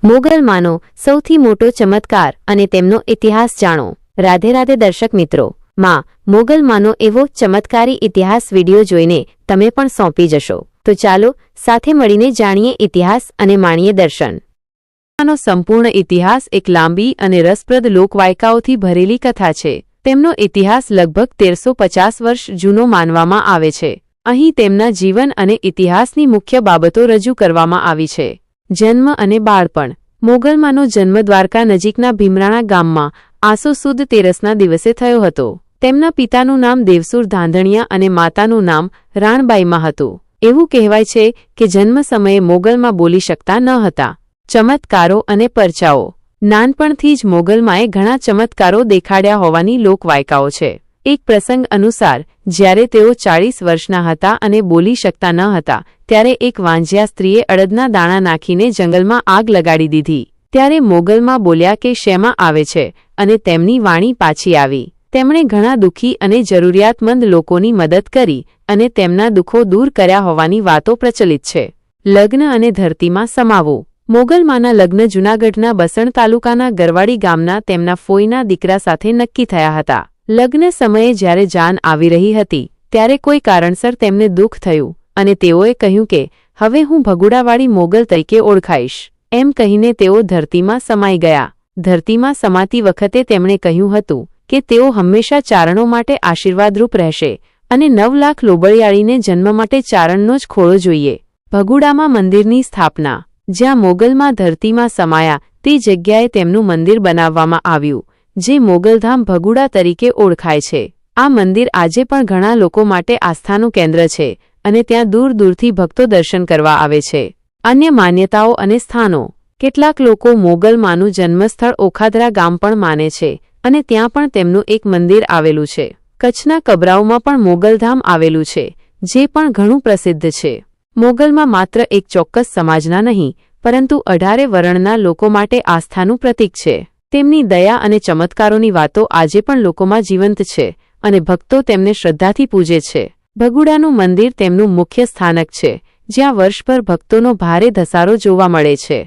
મોગલમાંનો સૌથી મોટો ચમત્કાર અને તેમનો ઇતિહાસ જાણો। રાધે રાધે દર્શક મિત્રો, માં મોગલમાંનો એવો ચમત્કારી ઇતિહાસ વિડિયો જોઈને તમે પણ સોંપી જશો। તો ચાલો સાથે મળીને જાણીએ ઇતિહાસ અને માણીએ દર્શન। આનો સંપૂર્ણ ઇતિહાસ એક લાંબી અને રસપ્રદ લોકવાયકાઓથી ભરેલી કથા છે। તેમનો ઇતિહાસ લગભગ 1350 વર્ષ જૂનો માનવામાં આવે છે। અહીં તેમના જીવન અને ઇતિહાસની મુખ્ય બાબતો રજૂ કરવામાં આવી છે। જન્મ અને બાળપણ। મોગલમાંનો જન્મ દ્વારકા નજીકના ભીમરાણા ગામમાં આસો સુદ 13ના દિવસે થયો હતો। તેમના પિતાનું નામ દેવસુર ધાંધણિયા અને માતાનું નામ રાણબાઈમાં હતું। એવું કહેવાય છે કે જન્મ સમયે મોગલમાં બોલી શકતા ન હતા। ચમત્કારો અને પરચાઓ। નાનપણથી જ મોગલમાએ ઘણા ચમત્કારો દેખાડ્યા હોવાની લોકવાયકાઓ છે। એક પ્રસંગ અનુસાર જ્યારે તેઓ 40 વર્ષના હતા અને બોલી શકતા ન હતા ત્યારે એક વાંજિયા સ્ત્રીએ અડદના દાણા નાખીને જંગલમાં આગ લગાડી દીધી। ત્યારે મોગલમાં બોલ્યા કે શેમાં આવે છે અને તેમની વાણી પાછી આવી। તેમણે ઘણા દુઃખી અને જરૂરિયાતમંદ લોકોની મદદ કરી અને તેમના દુઃખો દૂર કર્યા હોવાની વાતો પ્રચલિત છે। લગ્ન અને ધરતીમાં સમાવો। મોગલમાના લગ્ન જૂનાગઢના બસણ તાલુકાના ગરવાડી ગામના તેમના ફોઈના દીકરા સાથે નક્કી થયા હતા। લગ્ન સમયે જ્યારે જાન આવી રહી હતી ત્યારે કોઈ કારણસર તેમને દુઃખ થયું અને તેઓએ કહ્યું કે હવે હું ભગુડાવાળી મોગલ તરીકે ઓળખાઈશ। એમ કહીને તેઓ ધરતીમાં સમાઈ ગયા। ધરતીમાં સમાતી વખતે તેમણે કહ્યું હતું કે તેઓ હંમેશા ચારણો માટે આશીર્વાદરૂપ રહેશે અને 9 લાખ લોબળિયાળીને જન્મ માટે ચારણનો જ ખોળો જોઈએ। ભગુડામાં મંદિરની સ્થાપના। જ્યાં મોગલમાં ધરતીમાં સમાયા તે જગ્યાએ તેમનું મંદિર બનાવવામાં આવ્યું જે મોગલધામ ભગુડા તરીકે ઓળખાય છે। આ મંદિર આજે પણ ઘણા લોકો માટે આસ્થાનું કેન્દ્ર છે અને ત્યાં દૂર દૂરથી ભક્તો દર્શન કરવા આવે છે। અન્ય માન્યતાઓ અને સ્થાનો। કેટલાક લોકો મોગલમાંનું જન્મસ્થળ ઓખાદરા ગામ પણ માને છે અને ત્યાં પણ તેમનું એક મંદિર આવેલું છે। કચ્છના કબરાઓમાં પણ મોગલધામ આવેલું છે જે પણ ઘણું પ્રસિદ્ધ છે। મોગલમાં માત્ર એક ચોક્કસ સમાજના નહીં પરંતુ 18 વર્ણના લોકો માટે આસ્થાનું પ્રતીક છે। તેમની દયા અને ચમત્કારોની વાતો આજે પણ લોકોમાં જીવંત છે અને ભક્તો તેમને શ્રદ્ધાથી પૂજે છે। ભગુડાનું મંદિર તેમનું મુખ્ય સ્થાનક છે જ્યાં વર્ષભર ભક્તોનો ભારે ધસારો જોવા મળે છે।